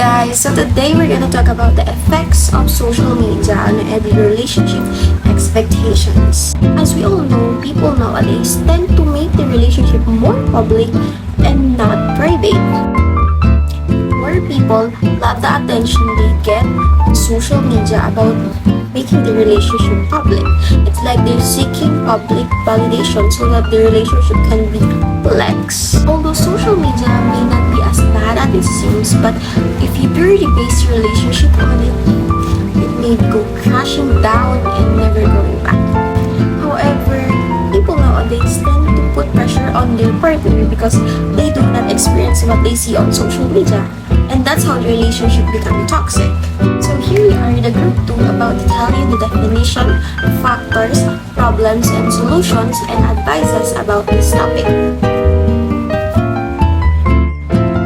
guys, so today we're gonna talk about the effects of social media on every relationship expectations. As we all know, people nowadays tend to make the relationship more public and not private. More people love the attention they get on social media about making the relationship public. It's like they're seeking public validation so that the relationship can be flex. Although social media may not be as bad as it seems, but if you purely base your relationship on it, it may go crashing down and never going back. However, people nowadays tend to put pressure on their partner because they do not experience what they see on social media. And that's how the relationship becomes toxic. So here we are in the group 2 about to tell you the definition, factors, problems, and solutions and advices about this topic.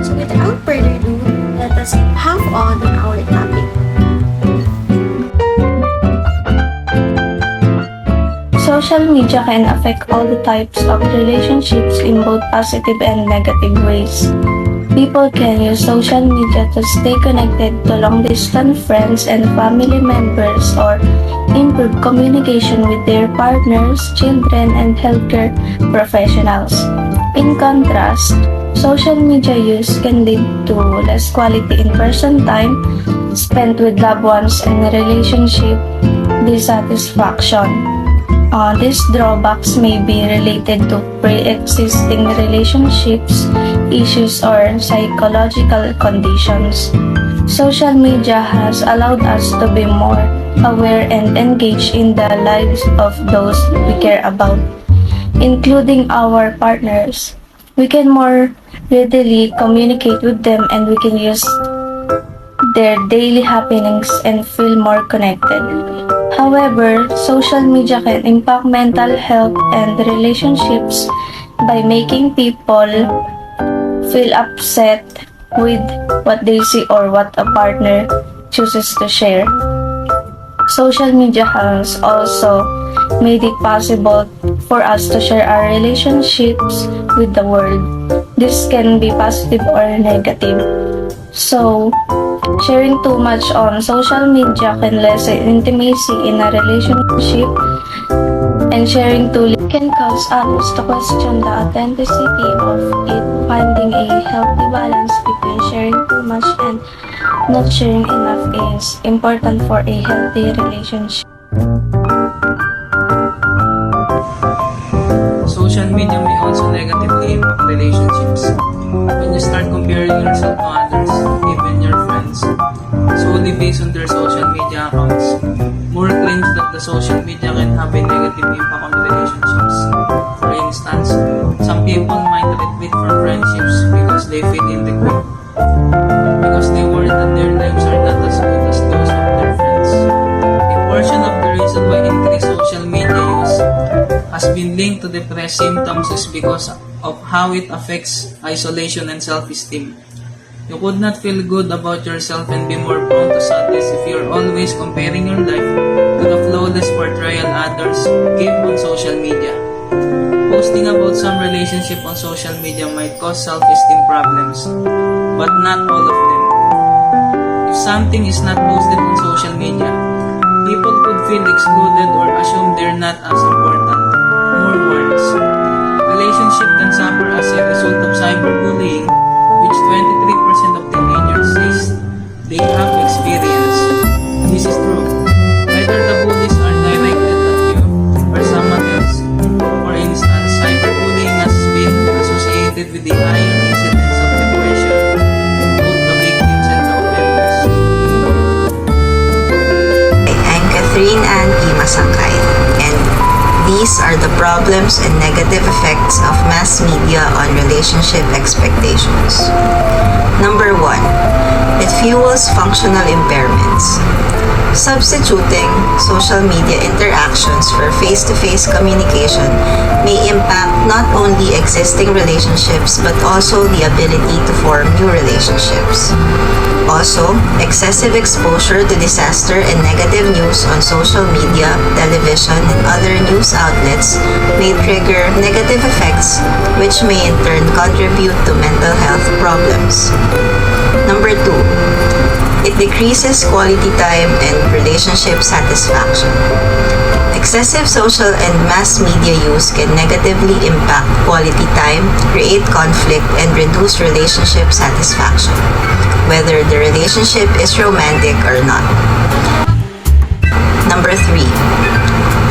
So without further ado, let us have on our topic. Social media can affect all the types of relationships in both positive and negative ways. People can use social media to stay connected to long-distance friends and family members or improve communication with their partners, children, and healthcare professionals. In contrast, social media use can lead to less quality in-person time spent with loved ones and relationship dissatisfaction. These drawbacks may be related to pre-existing relationships, issues, or psychological conditions. Social media has allowed us to be more aware and engaged in the lives of those we care about, including our partners. We can more readily communicate with them and we can use their daily happenings and feel more connected. However, social media can impact mental health and relationships by making people feel upset with what they see or what a partner chooses to share. Social media has also made it possible for us to share our relationships with the world. This can be positive or negative. So, sharing too much on social media can lessen intimacy in a relationship, and sharing too little can cause others to question the authenticity of it. Finding a healthy balance between sharing too much and not sharing enough is important for a healthy relationship. Social media may also negatively impact relationships. When you start comparing yourself to others, even your friends, solely based on their social media accounts, Moore claims that the social media can have a negative impact on relationships. For instance, some people might retreat from friendships because they feel insecure, because they worry that their lives are not as good as those of their friends. A portion of the reason why increased social media use has been linked to depressed symptoms is because of how it affects isolation and self-esteem. You could not feel good about yourself and be more prone to sadness if you're always comparing your life to the flawless portrayal others give on social media. Posting about some relationship on social media might cause self-esteem problems, but not all of them. If something is not posted on social media, people could feel excluded or assume they're not as important. More words. Relationship can suffer as a result of cyberbullying, which 23% of teenagers says they have experienced. This is true. Whether the bullies are directed at you or someone else. For instance, cyberbullying has been associated with the higher incidence of depression, both the victims and the offenders. I'm Catherine Ann E. Masangkay, and these are the problems and negative effects of mass media on relationship expectations. Number 1. It fuels functional impairments. Substituting social media interactions for face-to-face communication may impact not only existing relationships but also the ability to form new relationships. Also, excessive exposure to disaster and negative news on social media, television, and other news outlets may trigger negative effects which may in turn contribute to mental health problems. Number 2. It decreases quality time and relationship satisfaction. Excessive social and mass media use can negatively impact quality time, create conflict, and reduce relationship satisfaction, whether the relationship is romantic or not. Number 3.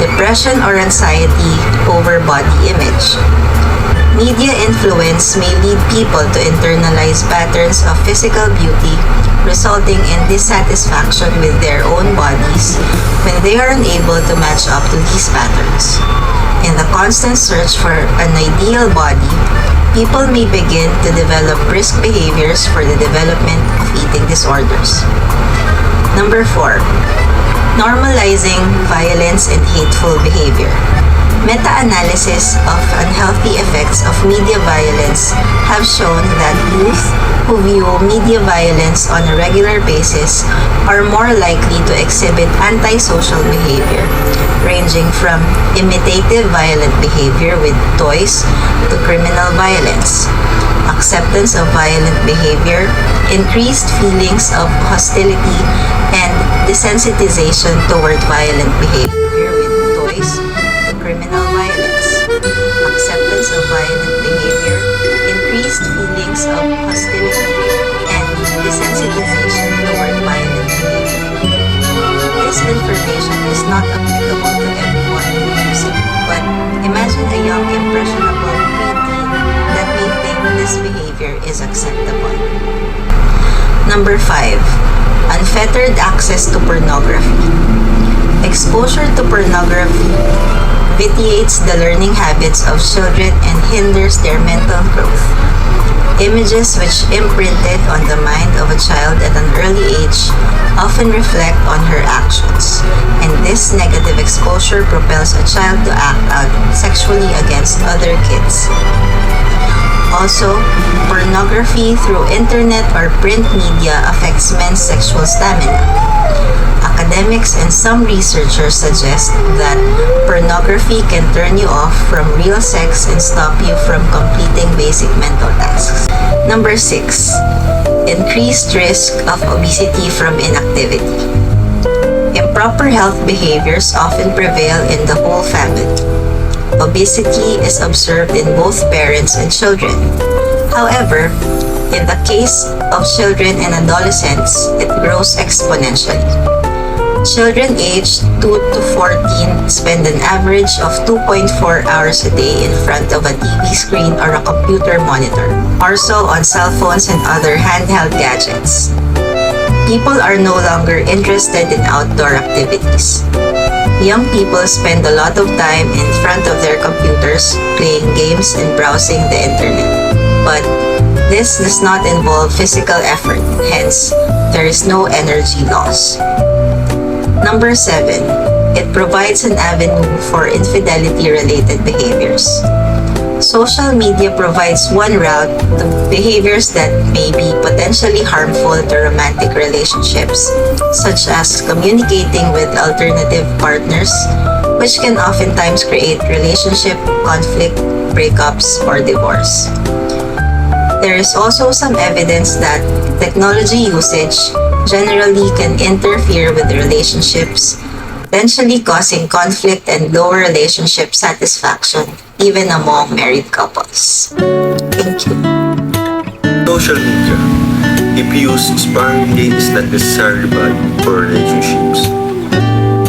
Depression or anxiety over body image. Media influence may lead people to internalize patterns of physical beauty, resulting in dissatisfaction with their own bodies when they are unable to match up to these patterns. In the constant search for an ideal body, people may begin to develop risk behaviors for the development of eating disorders. Number 4. Normalizing violence and hateful behavior. Meta-analysis of unhealthy effects of media violence have shown that youth who view media violence on a regular basis are more likely to exhibit antisocial behavior, ranging from imitative violent behavior with toys to criminal violence, acceptance of violent behavior, increased feelings of hostility, and desensitization toward violent behavior with toys to criminal violence, acceptance of violent behavior, increased feelings of hostility, and desensitization toward violent behavior. This information is not applicable to everyone who views it, but imagine a young impressionable preteen that may think this behavior is acceptable. Number 5. Unfettered access to pornography. Exposure to pornography vitiates the learning habits of children and hinders their mental growth. Images which imprinted on the mind of a child at an early age often reflect on her actions, and this negative exposure propels a child to act out sexually against other kids. Also, pornography through internet or print media affects men's sexual stamina. Academics and some researchers suggest that pornography can turn you off from real sex and stop you from completing basic mental tasks. Number 6. Increased risk of obesity from inactivity. Improper health behaviors often prevail in the whole family. Obesity is observed in both parents and children. However, in the case of children and adolescents, it grows exponentially. Children aged 2 to 14 spend an average of 2.4 hours a day in front of a TV screen or a computer monitor, also on cell phones and other handheld gadgets. People are no longer interested in outdoor activities. Young people spend a lot of time in front of their computers, playing games and browsing the internet. But this does not involve physical effort, hence, there is no energy loss. Number 7. It provides an avenue for infidelity-related behaviors. Social media provides one route to behaviors that may be potentially harmful to romantic relationships, such as communicating with alternative partners, which can oftentimes create relationship conflict, breakups, or divorce. There is also some evidence that technology usage generally can interfere with relationships, potentially causing conflict and lower relationship satisfaction, even among married couples. Thank you. Social media, if used sparingly, is not necessarily bad for relationships.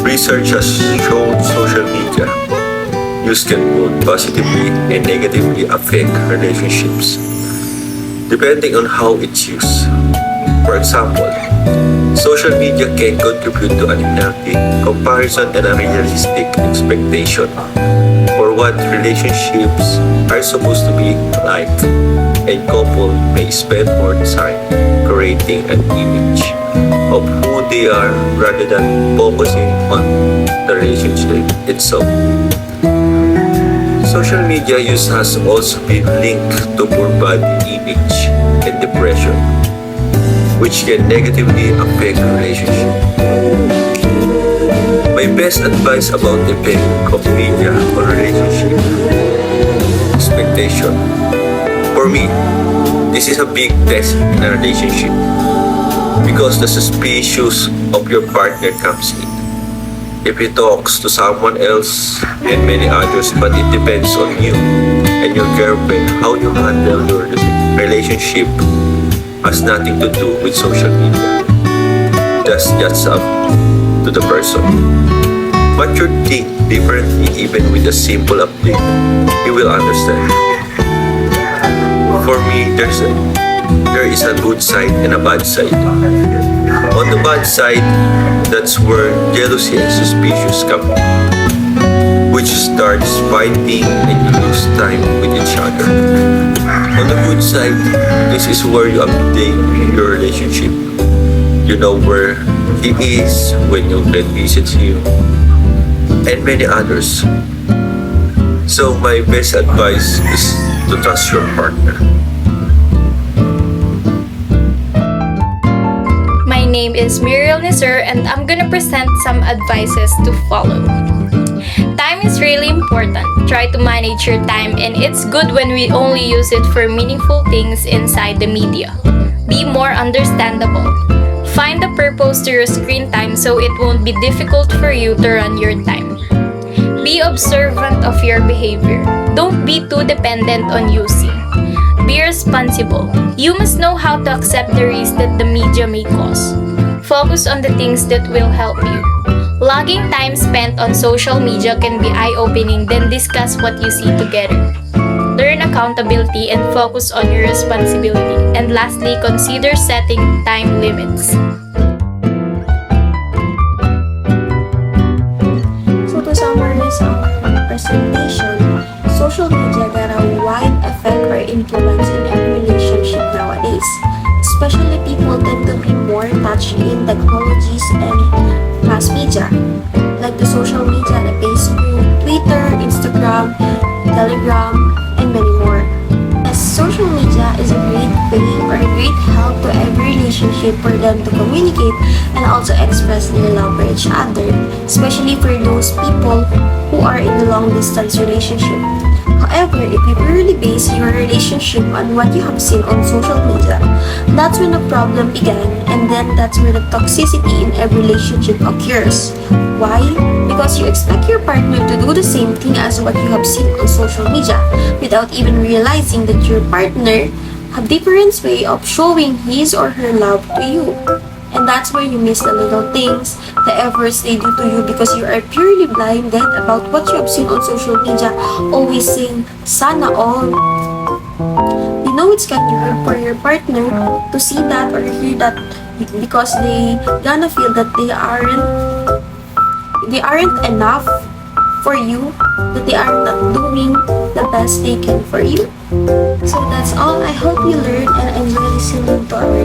Research has shown social media use can both positively and negatively affect relationships, depending on how it's used. For example, social media can contribute to an unhealthy comparison and unrealistic expectation for what relationships are supposed to be like, and couple may spend more time creating an image of who they are rather than focusing on the relationship itself. Social media use has also been linked to poor body image and depression, which can negatively affect relationship. My best advice about the effect of media on relationship expectation. For me, this is a big test in a relationship. because the suspicious of your partner comes in. If he talks to someone else and many others, but it depends on you and your girlfriend how you handle your relationship has nothing to do with social media. That's just up to the person. But you think differently even with a simple update, you will understand. For me, there is a good side and a bad side. On the bad side, that's where jealousy and suspicious come in, which starts fighting and you lose time with each other. On the good side, this is where you update your relationship. You know where he is when your friend visits you, and many others. So my best advice is to trust your partner. My name is Muriel Nisser and I'm gonna present some advices to follow. Time is really important. Try to manage your time and it's good when we only use it for meaningful things inside the media. Be more understandable. Find the purpose to your screen time so it won't be difficult for you to run your time. Be observant of your behavior. Don't be too dependent on using. Be responsible. You must know how to accept the risk that the media may cause. Focus on the things that will help you. Logging time spent on social media can be eye-opening, then discuss what you see together. Learn accountability and focus on your responsibility. And lastly, consider setting time limits. So to summarize our presentation, social media got a wide effect or influence in every relationship nowadays. Especially people tend to be more touched in technologies and mass media, like the social media like Facebook, Twitter, Instagram, Telegram, and many more. As social media is a great way or a great help to every relationship for them to communicate and also express their love for each other, especially for those people who are in a long distance relationship. However, if you purely base your relationship on what you have seen on social media, that's when the problem began, and then that's where the toxicity in every relationship occurs. Why? Because you expect your partner to do the same thing as what you have seen on social media, without even realizing that your partner have different way of showing his or her love to you. And that's where you miss the little things, the efforts they do to you because you are purely blinded about what you have seen on social media, always saying, sana all. You know it's kind of hard for your partner to see that or hear that because they gonna feel that they aren't enough for you, that they are not doing the best they can for you. So that's all. I hope you learned and enjoy listening to our